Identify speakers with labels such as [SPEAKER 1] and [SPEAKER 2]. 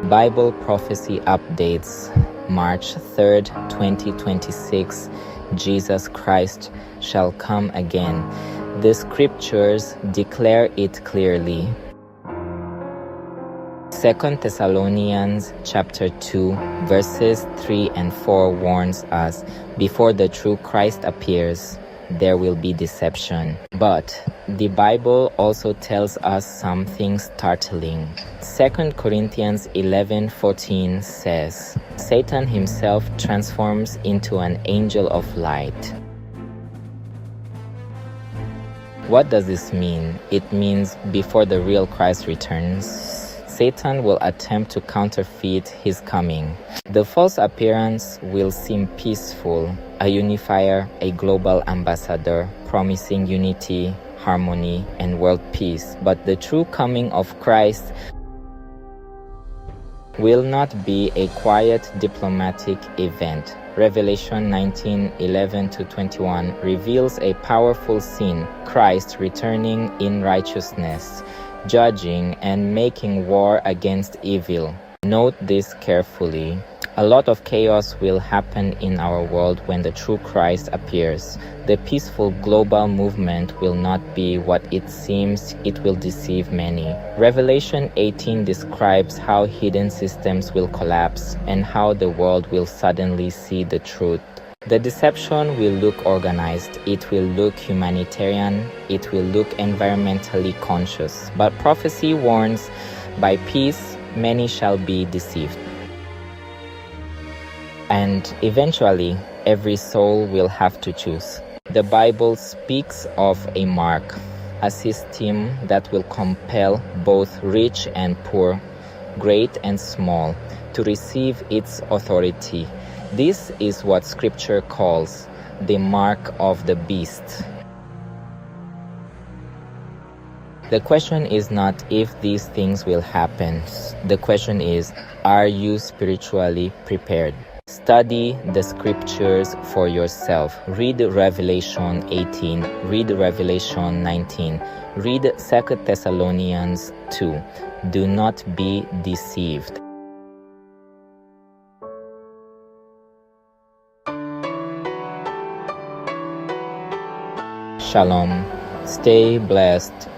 [SPEAKER 1] Bible Prophecy Updates, March 3rd, 2026. Jesus Christ shall come again. The scriptures declare it clearly. 2 Thessalonians chapter 2, verses 3 and 4 warns us, before the true Christ appears, there will be deception. But the Bible also tells us something startling. 2 Corinthians 11:14 says, Satan himself transforms into an angel of light. What does this mean? It means before the real Christ returns, Satan will attempt to counterfeit his coming. The false appearance will seem peaceful, a unifier, a global ambassador, promising unity, harmony, and world peace. But the true coming of Christ will not be a quiet diplomatic event. Revelation 19:11-21 reveals a powerful scene, Christ returning in righteousness, judging and making war against evil. Note this carefully. A lot of chaos will happen in our world when the true Christ appears. The peaceful global movement will not be what it seems. It will deceive many. Revelation 18 describes how hidden systems will collapse and how the world will suddenly see the truth. The deception will look organized, it will look humanitarian, it will look environmentally conscious. But prophecy warns, by peace many shall be deceived. And eventually, every soul will have to choose. The Bible speaks of a mark, a system that will compel both rich and poor, great and small, to receive its authority. This is what Scripture calls the mark of the beast. The question is not if these things will happen. The question is, are you spiritually prepared? Study the scriptures for yourself. Read Revelation 18. Read Revelation 19. Read 2 Thessalonians 2. Do not be deceived. Shalom. Stay blessed